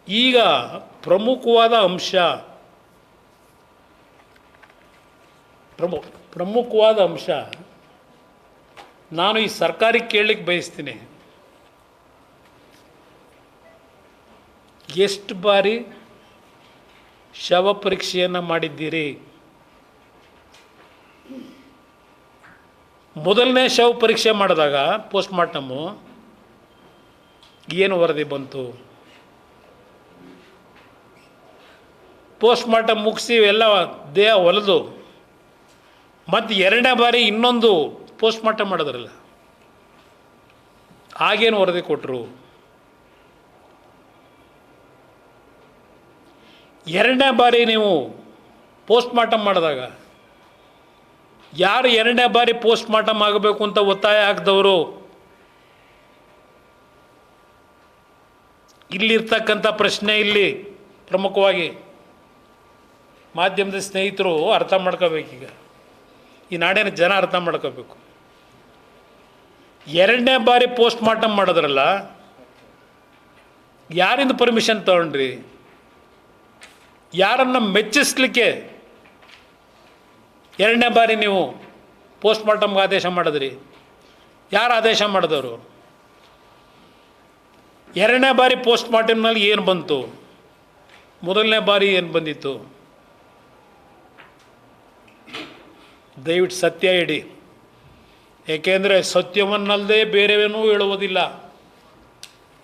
ಈಗ ಪ್ರಮುಖವಾದ ಅಂಶ ಪ್ರಮುಖವಾದ ಅಂಶ ನಾನು ಈ ಸರ್ಕಾರಕ್ಕೆ ಕೇಳಲಿಕ್ಕೆ ಬಯಸ್ತೀನಿ. ಎಷ್ಟು ಬಾರಿ ಶವ ಪರೀಕ್ಷೆಯನ್ನು ಮಾಡಿದ್ದೀರಿ? ಮೊದಲನೇ ಶವ ಪರೀಕ್ಷೆ ಮಾಡಿದಾಗ ಪೋಸ್ಟ್ಮಾರ್ಟಮು ಏನು ವರದಿ ಬಂತು? ಪೋಸ್ಟ್ಮಾರ್ಟಮ್ ಮುಗಿಸಿ ಎಲ್ಲ ದೇಹ ಹೊಲಿದು ಮತ್ತು ಎರಡನೇ ಬಾರಿ ಇನ್ನೊಂದು ಪೋಸ್ಟ್ಮಾರ್ಟಮ್ ಮಾಡಿದ್ರಲ್ಲ, ಆಗೇನು ವರದಿ ಕೊಟ್ಟರು? ಎರಡನೇ ಬಾರಿ ನೀವು ಪೋಸ್ಟ್ಮಾರ್ಟಮ್ ಮಾಡಿದಾಗ ಯಾರು ಎರಡನೇ ಬಾರಿ ಪೋಸ್ಟ್ಮಾರ್ಟಮ್ ಆಗಬೇಕು ಅಂತ ಒತ್ತಾಯ ಹಾಕಿದವರು? ಇಲ್ಲಿರ್ತಕ್ಕಂಥ ಪ್ರಶ್ನೆ ಇಲ್ಲಿ ಪ್ರಮುಖವಾಗಿ ಮಾಧ್ಯಮದ ಸ್ನೇಹಿತರು ಅರ್ಥ ಮಾಡ್ಕೋಬೇಕೀಗ, ಈ ನಾಡಿನ ಜನ ಅರ್ಥ ಮಾಡ್ಕೋಬೇಕು. ಎರಡನೇ ಬಾರಿ ಪೋಸ್ಟ್ಮಾರ್ಟಮ್ ಮಾಡಿದ್ರಲ್ಲ, ಯಾರಿಂದ ಪರ್ಮಿಷನ್ ತಗೊಂಡ್ರಿ? ಯಾರನ್ನು ಮೆಚ್ಚಿಸ್ಲಿಕ್ಕೆ ಎರಡನೇ ಬಾರಿ ನೀವು ಪೋಸ್ಟ್ಮಾರ್ಟಮ್ಗೆ ಆದೇಶ ಮಾಡಿದ್ರಿ? ಯಾರು ಆದೇಶ ಮಾಡಿದವರು? ಎರಡನೇ ಬಾರಿ ಪೋಸ್ಟ್ಮಾರ್ಟಮ್ನಲ್ಲಿ ಏನು ಬಂತು? ಮೊದಲನೇ ಬಾರಿ ಏನು ಬಂದಿತ್ತು? ದಯವಿಟ್ಟು ಸತ್ಯ ಹೇಳಿ, ಏಕೆಂದರೆ ಸತ್ಯವನ್ನಲ್ಲದೆ ಬೇರೆವೇನೂ ಹೇಳುವುದಿಲ್ಲ.